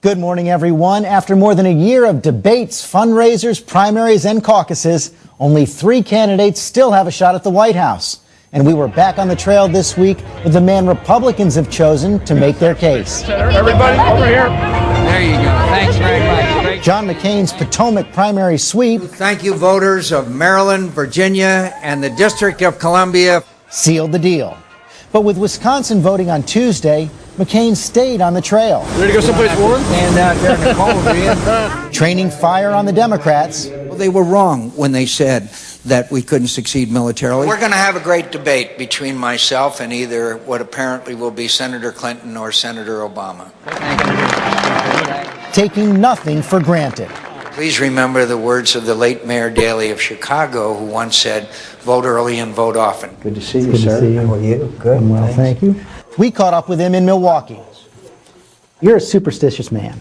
Good morning, everyone. After more than a year of debates, fundraisers, primaries, and caucuses, only 3 candidates still have a shot at the White House. And we were back on the trail this week with the man Republicans have chosen to make their case. Everybody over here. There you go. Thanks very much. John McCain's Potomac primary sweep. Thank you, voters of Maryland, Virginia, and the District of Columbia. Sealed the deal. But with Wisconsin voting on Tuesday, McCain stayed on the trail. Ready to go someplace warm? Stand out there in the cold, do you? Training fire on the Democrats. Well, they were wrong when they said that we couldn't succeed militarily. We're going to have a great debate between myself and either what apparently will be Senator Clinton or Senator Obama. Taking nothing for granted. Please remember the words of the late Mayor Daley of Chicago, who once said, "Vote early and vote often." Good to see you, sir. How are you? Good. I'm well, thank you. We caught up with him in Milwaukee. You're a superstitious man.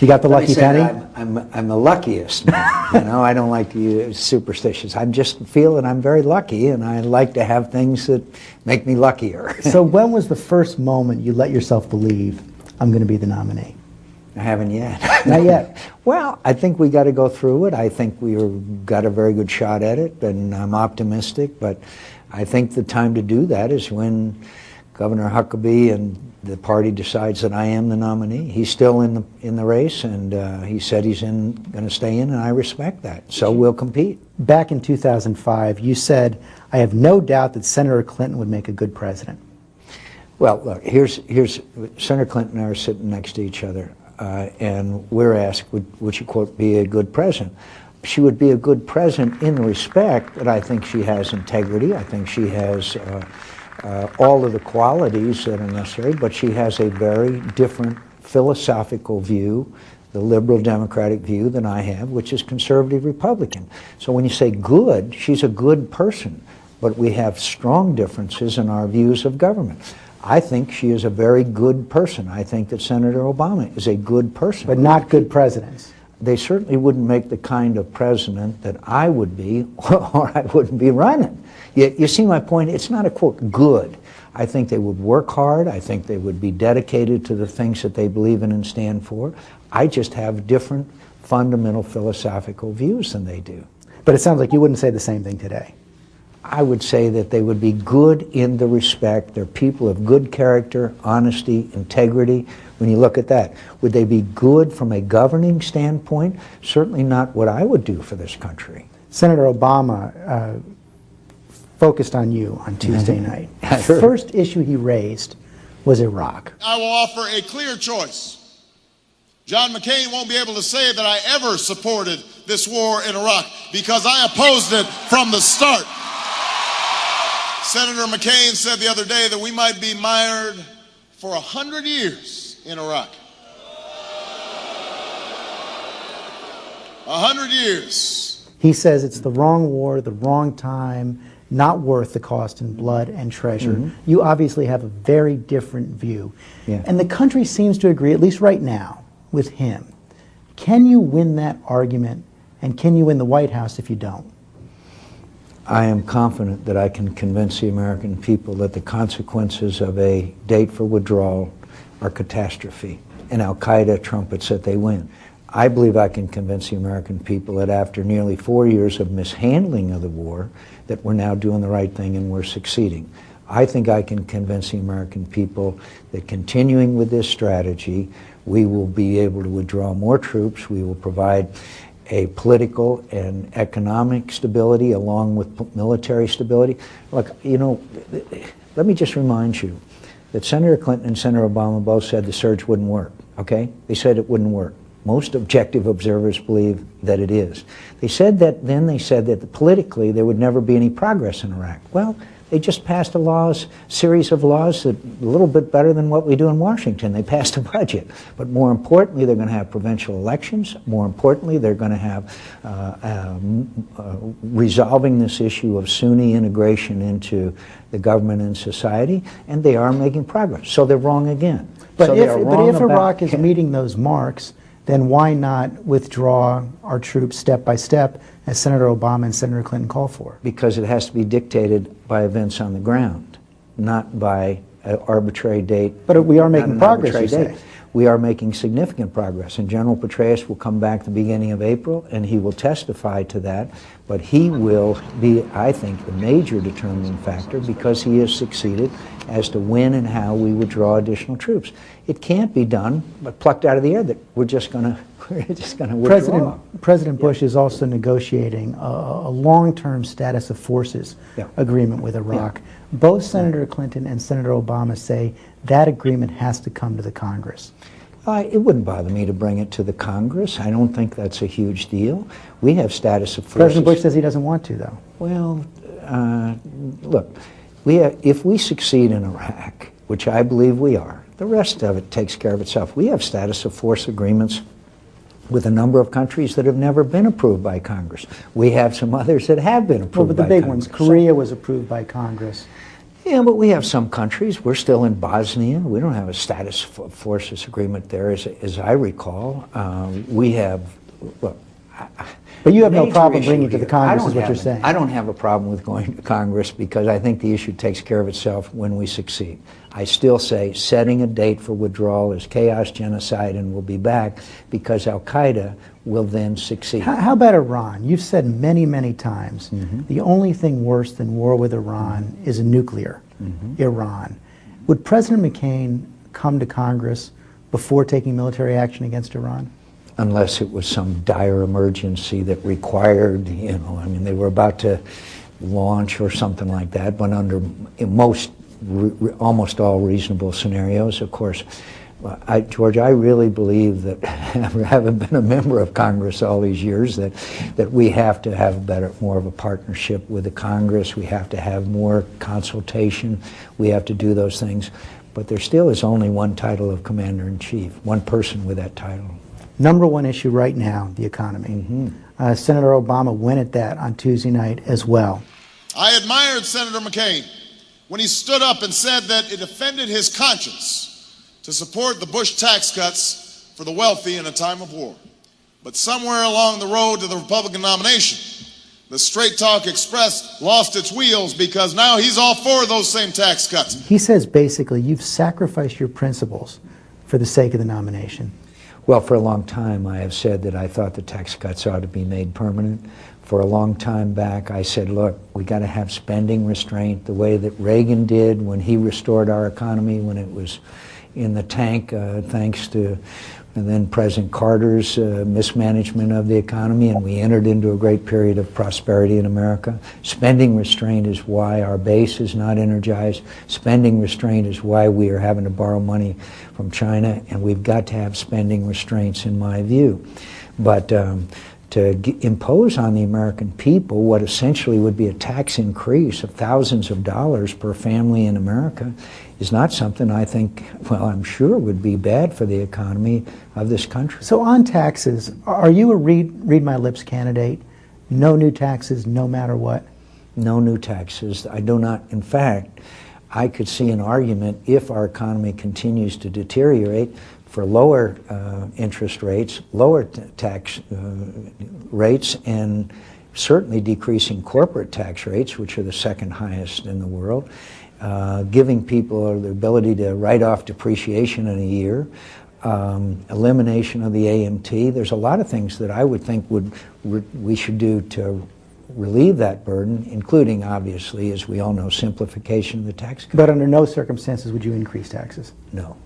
You got the lucky penny? I'm the luckiest man. You know, I don't like to use superstitious. I just feel that I'm very lucky, and I like to have things that make me luckier. So when was the first moment you let yourself believe, I'm going to be the nominee? I haven't yet. Not yet? Well, I think we got to go through it. I think we've got a very good shot at it, and I'm optimistic. But I think the time to do that is when Governor Huckabee and the party decides that I am the nominee. He's still in the race, and he said he's going to stay in, and I respect that. So we'll compete. Back in 2005, you said, "I have no doubt that Senator Clinton would make a good president." Well, look, here's Senator Clinton and I are sitting next to each other. And we're asked, would she, quote, be a good president? She would be a good president in the respect that I think she has integrity. I think she has all of the qualities that are necessary, but she has a very different philosophical view, the liberal democratic view than I have, which is conservative Republican. So when you say good, she's a good person, but we have strong differences in our views of government. I think she is a very good person. I think that Senator Obama is a good person. But not good presidents. They certainly wouldn't make the kind of president that I would be, or I wouldn't be running. You see my point? It's not a, quote, good. I think they would work hard. I think they would be dedicated to the things that they believe in and stand for. I just have different fundamental philosophical views than they do. But it sounds like you wouldn't say the same thing today. I would say that they would be good in the respect. They're people of good character, honesty, integrity. When you look at that, would they be good from a governing standpoint? Certainly not what I would do for this country. Senator Obama focused on you on Tuesday night. Sure. The first issue he raised was Iraq. I will offer a clear choice. John McCain won't be able to say that I ever supported this war in Iraq because I opposed it from the start. Senator McCain said the other day that we might be mired for 100 years in Iraq. 100 years. He says it's the wrong war, the wrong time, not worth the cost in blood and treasure. Mm-hmm. You obviously have a very different view. Yeah. And the country seems to agree, at least right now, with him. Can you win that argument, and can you win the White House if you don't? I am confident that I can convince the American people that the consequences of a date for withdrawal are catastrophe, and al-Qaeda trumpets that they win. I believe I can convince the American people that after nearly 4 years of mishandling of the war, that we're now doing the right thing and we're succeeding. I think I can convince the American people that continuing with this strategy, we will be able to withdraw more troops, we will provide a political and economic stability along with military stability. Look, you know, let me just remind you that Senator Clinton and Senator Obama both said the surge wouldn't work, okay? They said it wouldn't work. Most objective observers believe that it is. They said that politically there would never be any progress in Iraq. Well, they just passed a series of laws that a little bit better than what we do in Washington. They passed a budget. But more importantly, they're going to have provincial elections. More importantly, they're going to have resolving this issue of Sunni integration into the government and society, and they are making progress. So they're wrong again. But if Iraq is meeting those marks, then why not withdraw our troops step by step, as Senator Obama and Senator Clinton call for? Because it has to be dictated by events on the ground, not by an arbitrary date. But we are making progress, you say. we are making significant progress. And General Petraeus will come back the beginning of April, and he will testify to that. But he will be, I think, the major determining factor because he has succeeded as to when and how we withdraw additional troops. It can't be done, but plucked out of the air that we're just going to withdraw. President Bush is also negotiating a long-term status of forces agreement with Iraq. Both Senator Clinton and Senator Obama say that agreement has to come to the Congress. It wouldn't bother me to bring it to the Congress. I don't think that's a huge deal. We have status of forces. President Bush says he doesn't want to, though. Well, look, if we succeed in Iraq, which I believe we are, the rest of it takes care of itself. We have status of force agreements with a number of countries that have never been approved by Congress. We have some others that have been approved by Congress. Well, but the big ones, Korea was approved by Congress. Yeah, but we have some countries. We're still in Bosnia. We don't have a status of forces agreement there, as I recall. We have, look. But you have no problem bringing it to the Congress, is what you're saying. I don't have a problem with going to Congress because I think the issue takes care of itself when we succeed. I still say setting a date for withdrawal is chaos, genocide, and we'll be back because Al-Qaeda will then succeed. How about Iran? You've said many, many times the only thing worse than war with Iran is a nuclear Iran. Would President McCain come to Congress before taking military action against Iran? Unless it was some dire emergency that required, I mean, they were about to launch or something like that, but under almost all reasonable scenarios, of course. George, I really believe that, having been a member of Congress all these years, that we have to have more of a partnership with the Congress. We have to have more consultation. We have to do those things. But there still is only one title of Commander-in-Chief, one person with that title. Number one issue right now, the economy. Senator Obama went at that on Tuesday night as well. I admired Senator McCain when he stood up and said that it offended his conscience to support the Bush tax cuts for the wealthy in a time of war. But somewhere along the road to the Republican nomination, the Straight Talk Express lost its wheels because now he's all for those same tax cuts. He says basically you've sacrificed your principles for the sake of the nomination. Well, for a long time I have said that I thought the tax cuts ought to be made permanent. For a long time back I said, look, we got to have spending restraint the way that Reagan did when he restored our economy when it was in the tank, thanks to then President Carter's mismanagement of the economy, and we entered into a great period of prosperity in America. Spending restraint is why our base is not energized. Spending restraint is why we are having to borrow money from China, and we've got to have spending restraints in my view. But to impose on the American people what essentially would be a tax increase of thousands of dollars per family in America is not something I think, well, I'm sure would be bad for the economy of this country. So on taxes, are you a read my lips candidate? No new taxes, no matter what? No new taxes. I do not. In fact, I could see an argument if our economy continues to deteriorate for lower interest rates, lower tax rates, and certainly decreasing corporate tax rates, which are the second highest in the world, giving people the ability to write off depreciation in a year, elimination of the AMT. There's a lot of things that I would think we should do to relieve that burden, including, obviously, as we all know, simplification of the tax code. But under no circumstances would you increase taxes? No.